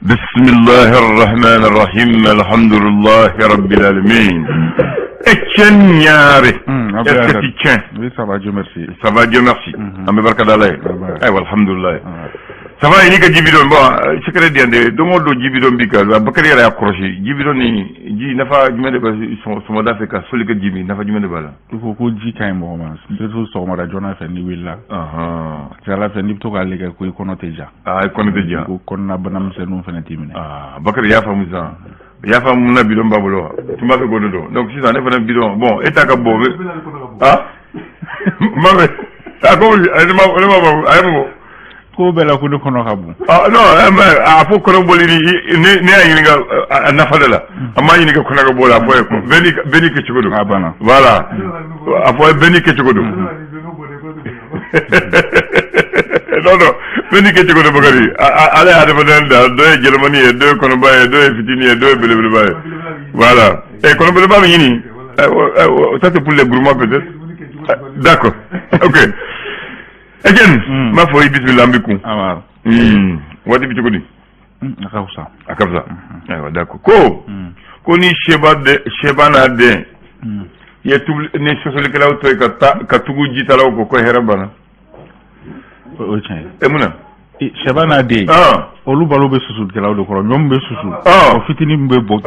بسم الله الرحمن الرحيم الحمد لله رب العالمين. Etienne Niare. Est-ce que tu tiens? Oui, ça va, Dieu merci. Ça va, Dieu merci. Ambe barka dalay. Alhamdulillah. Ça va, il y a Jibidon. Bon, secret d'Inde. Donc, on Jibidon Bika. Bakari a accroché. Jibidon ni, Ji nafa jumé de bas, son mode fait qu'à celui que Jibi nafa jumé de bala. Il faut que Ji quand même romance. C'est tout son mode Jonah fait ni Willa. C'est à la fin du tout à l'égal qu'on connaît déjà. Ah, connaît déjà. Qu'on a bonhomme c'est nous fait timide. Ah, Bakari a fait ça. Il y a pas mon bidon babolo. Tu m'as fait gododo. Donc si ça n'est pas un bidon. Bon, et t'as qu'à boire. Ah? Maman, ah comment? Elle m'a ko bela ko kono kabu ah non a fo kono bolini ne ayi nga nafadala amma yini ka kono bola fo ko beni ke chugodo ah bana voilà a fo beni ke chugodo non beni ke chugodo bagari ale hade badan da do Germany e do kono baye do fitini e do belebele baye voilà et kono belebele baye yini ça c'est pour les gourmands peut-être d'accord OK. Again, ma foi bismillah mbikum. Ah wadi bi tugudi. Akausa. Akabza. Aywa d'accord. Ko ni shebana de. Ye tu ne sosole kala auto ka tugu jitala ko herabana. Okay. Emuna. Shebana de. Olu balo be susu kala do ko nyom be susu. O fitini mbe bo.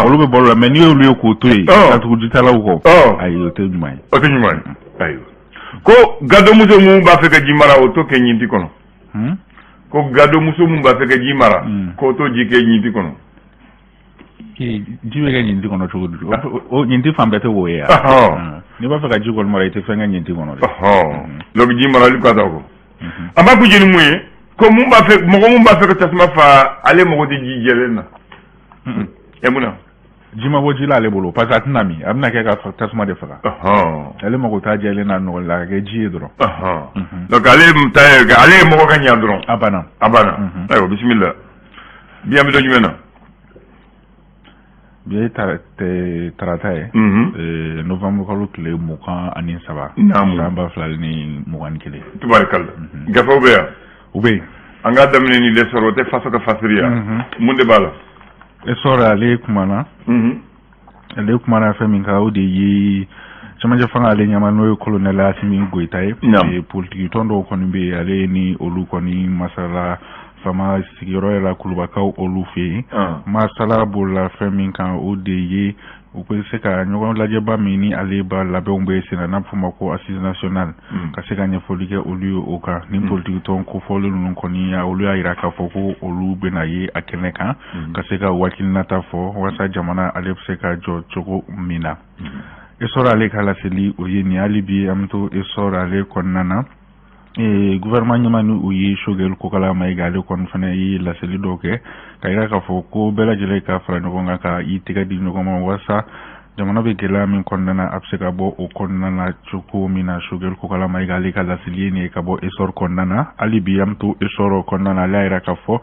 Olu be bolo mais ni olu ko toyi ka tugu jitala ko. Ayo te jumai. O te jumai. Ayo. Ko gado muso mu ba fe ka jimara o to ke nyinti kono ko gado muso mu ba fe ka jimara ko to jike nyinti kono jiwe ga nyinti kono to o nyinti fambe te wo ya ni ba fe ka jikol mara te fe nga nyinti kono donc jimara li ka dago amba ku jeni muye ko mu ba fe mo mu ba fe ka tasma fa ale mo di jijelena emuna jima bo jila le bolo parce que atinami amna ke ka tasma de fara ale mo ta jele na no la ke ji dro donc ale mo ka nya dro abana ayo bismillah bien mi do jumena bien tarata novembre ko le mo kan anin saba samba flal ni mo kan kele tubarakallah gafa ube anga damne ni le sorote faso ka fasriya munde bala esora ale kumana ale kumana fami ka odi yi chamaje fanga ale nyama no colonel asimi goitaye e politique tondo ko nimbe ale ni olu ko ni masala fama sigiro la kulubaka olu fe masala bola fami ka odi yi o ko se ka nyogo la jeba mini ale ba la be ombe sina na fuma ko assise nationale ka se ka nyafolike olu oka ni politique ton ko folo nun ko ni ya olu ya iraka foko olu benaye akeneka ka se ka wakil nata fo wasa jamana ale se ka jo choko mina esora ale kala seli o yeni alibi amto esora ale konnana gouvernement nyamani uyi shogel ko kala may gale kon fane yi la seli doke kayra ka fo ko bela jele ka fra no nga ka itiga di no mo wasa jamana be gela min konnana abseka bo o konnana chuko mina shogel ko kala may gale ka la seli ni ka bo esor konnana alibi amto esoro konnana laira ka fo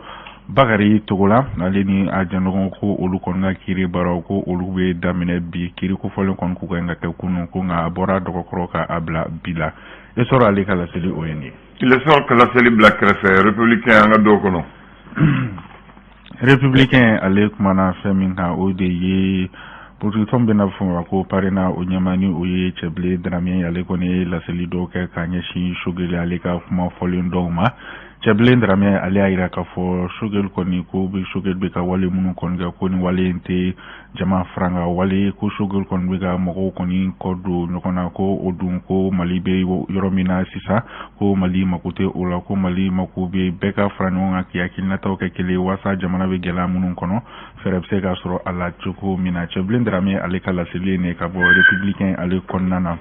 bagari togola aleni ajano ko olu kon nga kiri baraw ko olu be damine bi kiri ko folen kon ku nga te kunu ko nga bora do ko ka abla bila e sora ale kala seli oyeni le sort que la seli black refer républicain nga do ko no républicain ale kumana feminga o de ye pour tombe na fo ko parena o nyamani o ye cheble dramien ale kone la seli do ka kanyeshi shugele ale ka kuma folen dogma cheble dramien ale ayira ka fo shugel koni ko be shugel be ka wale munu kon ga koni wale ente jama franga wale ko shugel kon be ga mo koni kodo nokona ko odun ko malibe yoromina sisa ko mali makote ola ko mali makobe beka frano ngaki yakina taw ke kele wasa jamana be gela munu kono ferebse ga soro ala chuko mina cheble dramien ale kala seli ne ka bo républicain ale konnana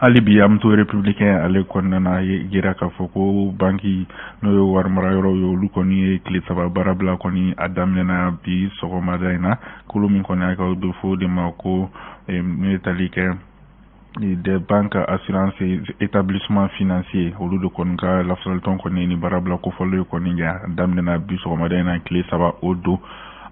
alibi amto républicain ale konnana gira ka foko banki no war marayoro yo lukoni kle saba barabla koni adam nena bi soko madaina kulumi koni ka do fo de mako metalike des banques assurance établissement financier olu de konga la solton koni ni barabla ko folo koni ya adam nena bi soko madaina kle saba odo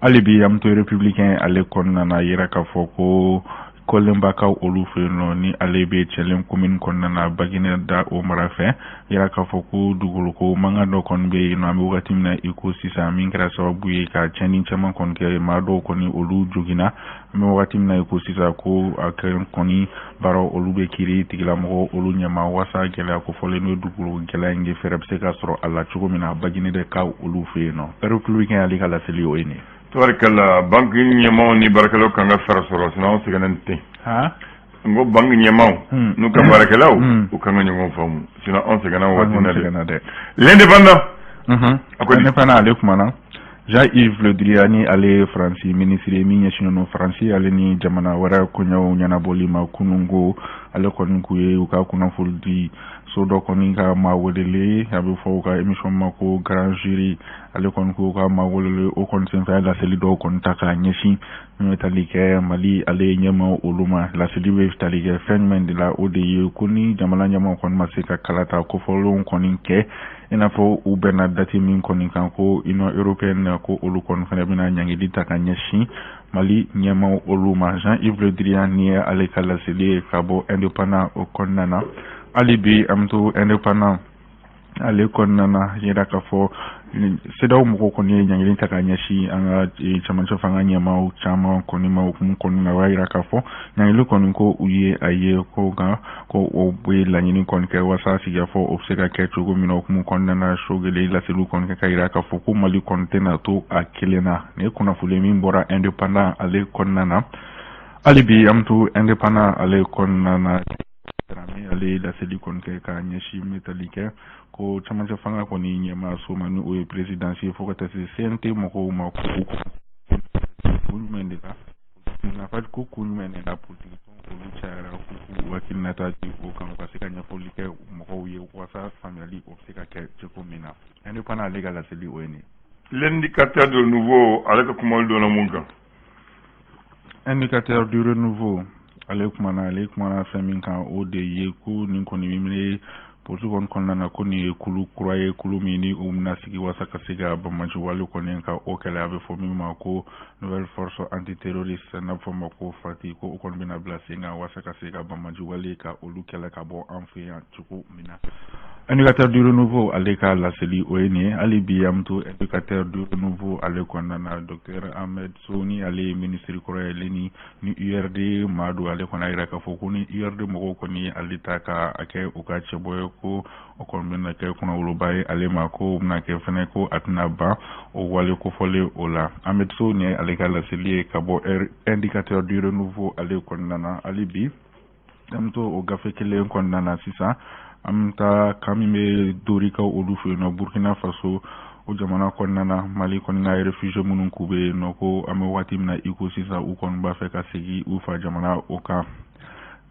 alibi amto républicain ale konnana gira ka foko Kolembaka Olufeno ni Alebe Chelem Kumin Konana Bagine da Omarafe Yaka Foku Duguluko Mangado Konbe no Amugatimna Iko Sisa Minkra Sawabuye ka Chenin Chaman Konke Mado Koni Olu Jugina Amugatimna Iko Sisa ko Akren Koni Baro Olube Kiri Tigilamo Olu Nyama Wasa Gela ko Foleno Dugulu Gela Nge Ferepseka Soro Ala Chugomina Bagine de Ka Olufeno Perukluike Alika la Selio Eni Tabarikalla banque nyamaw ni barakalaw kanga farasoro sinon siganante ha ngo banque nyamaw nu ka barakalaw u kanga nyamaw famu sinon on sigana watina de l'indépendant indépendant ale kumana Jean-Yves Le Drian ale France ministre mi nyashino France ale ni jamana wara kunyaw nyana bolima kunungo ale konkuye u ka kuna fuldi so do koninga ma wodele yabe fawka émission mako grand jury ale konko ka ma wodele o kon sen fa la seli do kon taka nyeshi metalike mali ale nyama uluma la seli we talike fenmen de la ode kuni jamala nyama kon masika kalata ko folon koninke ina fo u benadati min koninka ko ino européenne ko olu kon fene bina nyangi di taka nyeshi mali nyama uluma Jean-Yves Le Drian ni ale kala seli kabo indépendant o konnana alibi amto indépendant ale konnana yeda ka fo sedaw mo ko ni nyangin taka nyashi anga chaman cho fanga nyama u chama ko ni ma ko ko na waira ka fo nyangin ko ko uye aye ko ga ko obwe la nyini kon ke wasa si ya fo obseka ke chugo mino ko ko na shogele la selu kon ke kaira ka fo ko mali kontena to akelena ne kuna fule min bora indépendant ale konnana alibi amto indépendant ale konnana ale la seli kon ke ka nyashi metalike ko chamaja fanga ko ni nyama so manu o présidentiel fo ko tasi sente moko mako ko mende ka na fa ko mende la politique ko luchara ko wakil nata ti ko kan ko sika nya politique moko ye ko sa family o sika ke ko mina ene pana legal la seli o ni l'indicateur de nouveau avec kumol do na munga indicateur du renouveau alaikumana femin kan o de ye ko nin ko ni mimre pour ce qu'on connaît ko ni kulu croyer kulu mini umna sigi wasaka siga bamaji walu ko nen ka o kala ave fo mima ko nouvelle force antiterroriste na fo mako fati ko ko bina blasinga wasaka siga bamaji wali ka olu kala ka bo enfiant tuko mina indicateur du renouveau aleka la seli ONE ali biamto indicateur du renouveau ale konana docteur Ahmed Soni ali ministre koyeli ni URD madu ale kona ira ka fokuni URD mo ko ni alita ka ake uka cheboy ko o kon mena ke kuna ulubay ale mako na ke fene ko atna ba o wale ko fole ola Ahmed Soni aleka la seli ka bo indicateur du renouveau ale konana ali bi amto o gafe kele konana sisa amta kamime dorika olufu no Burkina Faso o jamana konnana Mali konna refugee munun kube noko ame watimna iko sisa u kon ba fe ka segi u fa jamana oka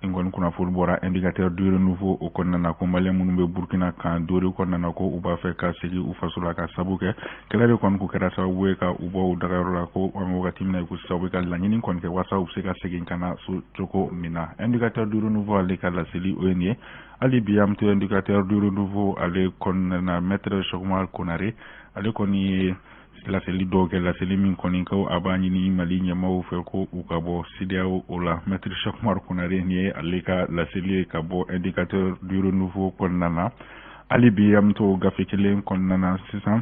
ngon kuna fulbora indicateur du renouveau o konnana ko Mali munun be Burkina kan dori konnana ko u ba fe ka segi u fa sula ka sabuke kelare kon ko kera sa weka u bo dagaro ko ame watimna iko sisa weka la nyini kon ke wasa u se ka segi kana su joko mina indicateur du renouveau ale kala seli ONE ali biam to indicateur du renouveau ale kon na maître Chokmal Konare ale koni la seli doge la seli min koni ko abani ni Mali nyama o fe ko u kabo sidiao ola maître Chokmal Konare ni ale ka la seli kabo indicateur du renouveau konnana ali biam to gafikele konnana 600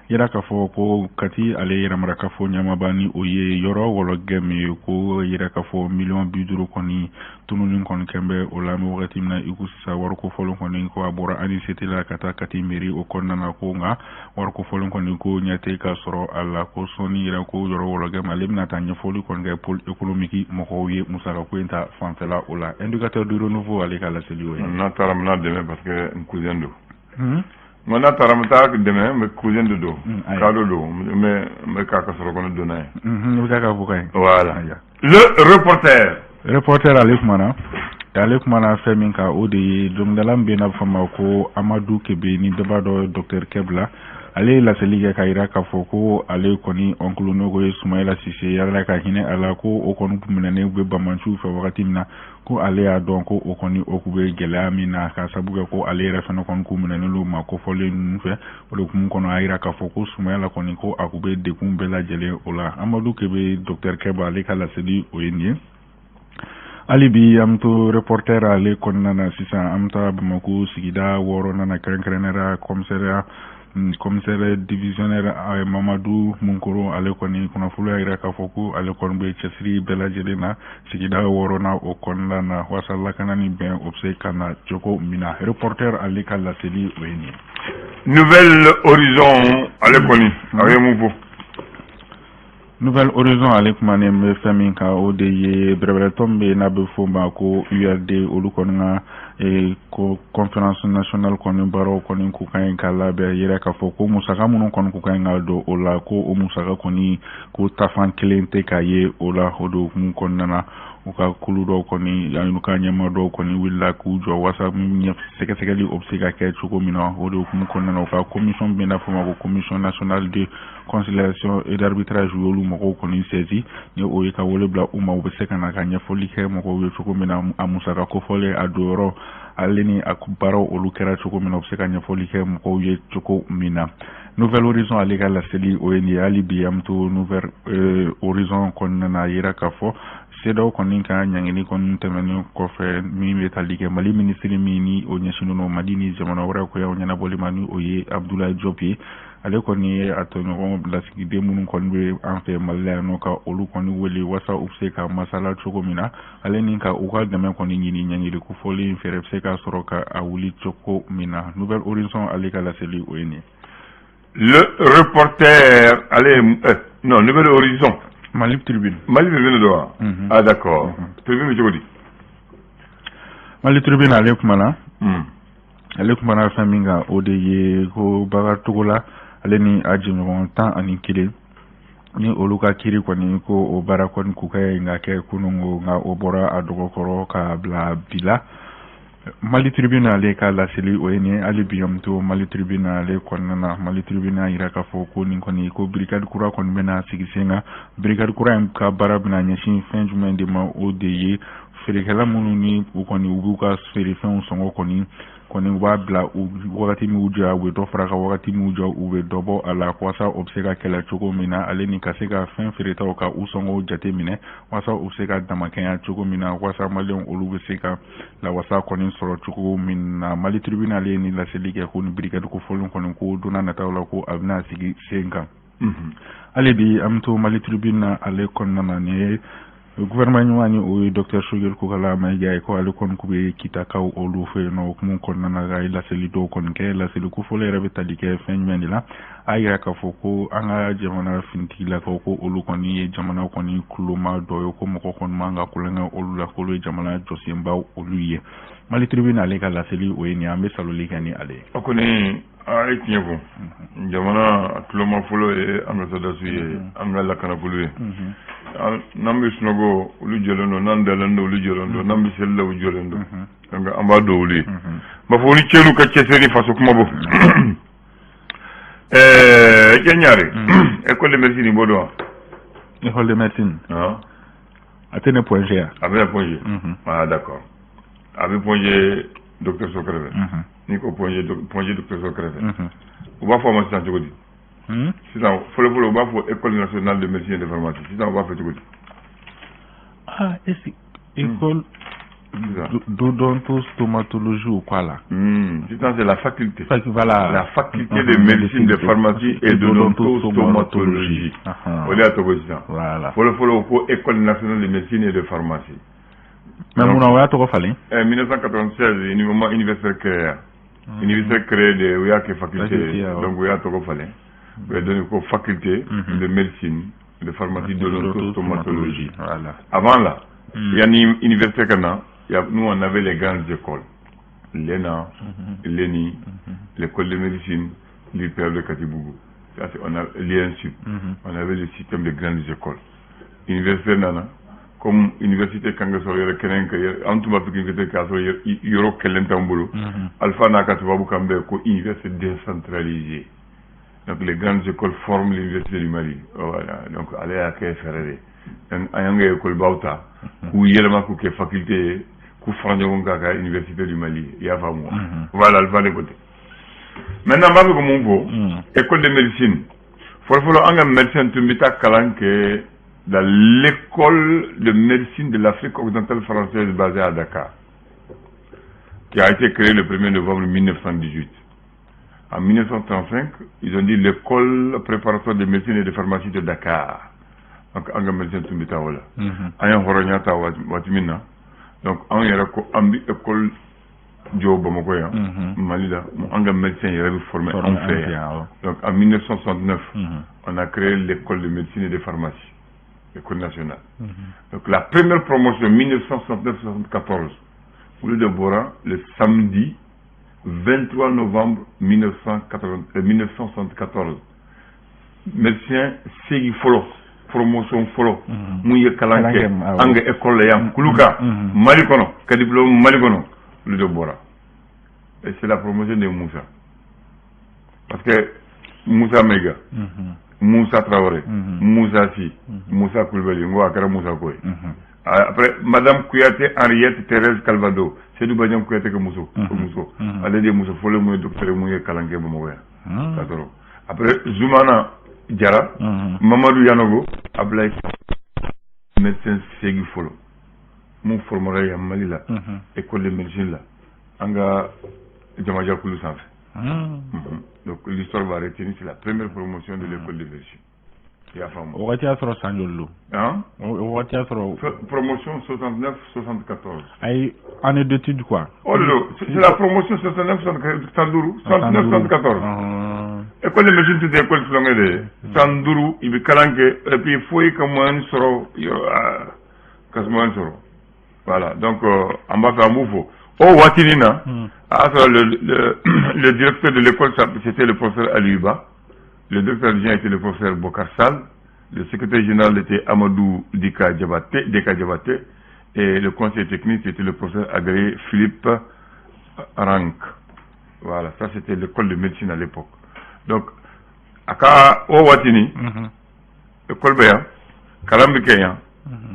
yara ka fo ko kati ale yara mara ka fo nyama bani oye yoro wolo gemi ko yara ka fo million biduru koni tunun kon kembe o la mi wakati na iku sa war ko folon koni ko abora ani sete la kata kati meri o konna na ko nga war ko folon koni ko nyate ka soro alla ko soni yara ko yoro wolo gemi ale na tanya foli kon ga pol économique mo ko ye musara ko enta fantela o la indicateur du renouveau ale kala seliyo na taramna deme parce que nkuzendo Mona taramta demain me cousin de do cadeau do me kaka soro kono donay me kaka bukay voilà le reporter Alek mana femin ka odi dum dalam be na fama ko Amadou Kebe ni debado Dr Kebla ale la seliga kaira ka foko ale koni oncle nogo Soumaïla Cissé yalla ka hine ala ko o konu kumene be bamanchu fa wakati mina ko ale a donc o koni o kube gela mina ka sabuga ko ale rafano kon kumene lu ma ko fole nfe o kum kono aira ka foko Soumaïla koni ko akube de kumbela jele ola Amadou Kebe Dr Keba ale kala sedi o yeni alibi amto reporter ale konnana sisan amta bamako sigida woro nana krenera commissaire divisionnaire Mamadou Munkoro ale koni kuna fulu ira ka foku ale kon be chesri belajelena sigida woro na o konnana wasalla kanani ben obse kana joko mina reporter ale kala seli weni Nouvelle Horizon ale koni avec mon Nouvelle Horizon avec manem famille ka odeye brebre tombe na be fomba ko URD olukonga e ko conférence nationale kono baro kono ku kan kala be yere ka foko musaka mun kono ku kan do ola ko o musaka koni ko tafan klente kaye ola hodo mun konnana o ka kuludo koni anu ka nyama do koni willa ku jo wasa mi sekeli obsika ke chuko mina hodo mun konnana o ka commission bena foma ko commission nationale de conciliation et d'arbitrage yolu moko koni saisi ni o yeka wole bla uma o beseka na kanya foli ke moko yo chuko mina amusaka ko fole adoro aleni akubaro olukera chuko mina obseka nya foli ke moko yo chuko mina Nouvelle Horizon alega la seli ONI alibi amto Nouvelle Horizon konnana yera kafo sedo koninka nyangini kon temeni ko fe mi metalike mali ministre mini o nyashino no madini jamana wara ko ya nyana bolimani oye Abdoulaye Diopie ale koni atono la sigide mun kon be en fait malano ka olu koni weli wasa upse ka masala chokomina ale ninka o ka deme koni nyini nyangili ku foli ferefse ka soroka awuli choko mina Nouvelle Horizon ale kala seli ONI le reporter allez non Nouvelle Horizon Malib Tribune doa ah d'accord Tribune me jodi Malib Tribune ale kumana ale kumana faminga odeye ko baga togola ale ni ajimo tan ani kile ni oluka kiri kwani ko o bara kwani kukaye ngake kunungo nga obora adogo koro ka bla bila Mali tribunal ka la seli ONI ali biyamto Mali tribunal konnana Mali tribunal ira ka fo ko nin koni ko brigade kura kon mena sigisenga brigade kura ka barabna nyashin fin jumain de ma odeye ferikala mununi ukoni ubuka ferifan songo koni wabla wakati mi uja we do fraka wakati mi uja uwe dobo ala kwasa obseka kela choko mina ale ni kaseka fin fereta oka usongo jate mine wasa obseka damakenya choko mina wasa malion oluwe seka la wasa koni soro choko mina Mali tribunal ni la selike ko ni brigade ko folon koni ko dona natawla ko abna sigi senga ale bi amto Mali tribunal ale konnana ne gouvernement wani o Dr Shogel ko kala may gay ko ale kon ko be kita kaw o lu fe no ko mon kon nana gay la seli do kon ke la seli ko fole rebe tadike fen mendila ayra ka foko anga jamana finti la ko o lu kon ni jamana kon ni kuluma do yo ko mo ko kon manga ko lenga o lu la ko lu jamana josimba o lu ye Mali tribunal ka la seli o ni ambe saloli kani ale okoni ay tinyego jamana kuluma folo e ambassadeur suye anga la kana folo nambi sunogo ulu jolendo nandelendo ulu jolendo nambi sella ulu jolendo nga amba do uli ma fo ni celu ka ceseni faso kuma bo kenyare école de médecine bodo école de médecine atene point G avec point G ah d'accord avec point G docteur Socreve ni ko point G docteur Socreve ou ba formation ci godi c'est ça folo ba fo école nationale de médecine et de pharmacie c'est ça on va faire tout école d'odontostomatologie ou quoi là c'est ça c'est la faculté voilà la faculté de médecine de pharmacie et d'odontostomatologie voilà folo ko école nationale de médecine et de pharmacie mais mon on va to fallait 1996 université créée de Oyake faculté donc Oyake to fallait vous avez donné une faculté de médecine, de pharmacie, de l'odontostomatologie. Voilà. Avant là, il y a une université nous on avait les grandes écoles. L'ENA, l'ENI, l'école de médecine, l'IPR de Katibougou. On a l'INSUP. On avait le système de grandes écoles. Université Nana, comme université Kangasor, en tout cas, il y aura Kelentambolo, Alpha Nakatubabu Kambe, université décentralisée. Donc les grandes écoles forment l'université du Mali. Voilà. Donc allez à Ferré. En école Bauta, où il y a la faculté, où Franjonga l'université du Mali. Il y a pas moi. Voilà, le va côté. Maintenant, on va comme on école de médecine. Faut un médecin tu mets ta calanque dans l'école de médecine de l'Afrique occidentale française basée à Dakar, qui a été créée le 1er novembre 1918. En 1935, ils ont dit l'école préparatoire de médecine et de pharmacie de Dakar. Donc, en médecine tumbita wala. Ayan horonyata watimina. Donc, en yarako ambi école Dio Bamako ya. Malida, en médecin il avait formé en fait. Donc, en 1969, on a créé l'école de médecine et de pharmacie, l'école nationale. Donc, la première promotion 1969-74, au lieu de Bora, le samedi 23 novembre 1974, médecin Segui Folo, promotion Folo, Mouye Kalanke, Anga École Yam, Kuluka, Malikono, Kadiplom Malikono, le de Bora. Et c'est la promotion de Moussa. Parce que Moussa Mega, Moussa Traoré, Moussa Si, Moussa Koulibaly, Ngouakara Moussa Koy. Après, Madame Kouyaté Henriette Thérèse Calvado, c'est du Badiam Kouyaté que Mousso. Elle dit Mousso, faut le mouiller docteur Mouye Kalanke Bamoya. Après, Zoumana Diara, Mamadou Yanogo, Ablay, médecin Segui Folo. Mon formulaire à Malila, école de médecine là, Anga Djamaja Koulou Sanfe. Donc l'histoire va retenir, c'est la première promotion de l'école de médecine. Hein? Promotion 69-74. Année d'études quoi? Oh non, c'est la promotion 69-74. École de médecine, c'est l'école de Sandourou, il veut calanquer, et puis il faut que moi un soro, voilà, donc en bas à Moufo. Oh, Watinina, le directeur de l'école, c'était le professeur Aliuba. Le directeur adjoint était le professeur Bokar Sall, le secrétaire général était Amadou Deka Diabaté, et le conseiller technique c'était le professeur agréé Philippe Rank. Voilà, ça c'était l'école de médecine à l'époque. Donc, à Owatini, l'école Béa, Kalambikeya,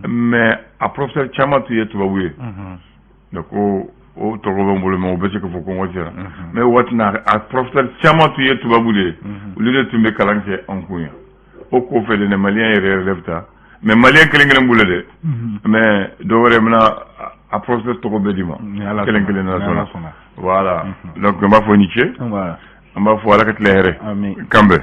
mais à professeur Tchamatouye Toubabouye. Donc, au Togobon Boulement, au Bessé que faut qu'on voit. Mais Watina, à professeur Tchamatouye Toubabouye, au lieu de tomber Kalanke en Kouya. Au coup fait des Maliens et Révta. Mais Maliens Kelenglen Boulede. Mais Dovremna, à professeur Togobedima. Kelenglen National. Voilà. Donc, on va faire Nietzsche. On va faire la Kambe.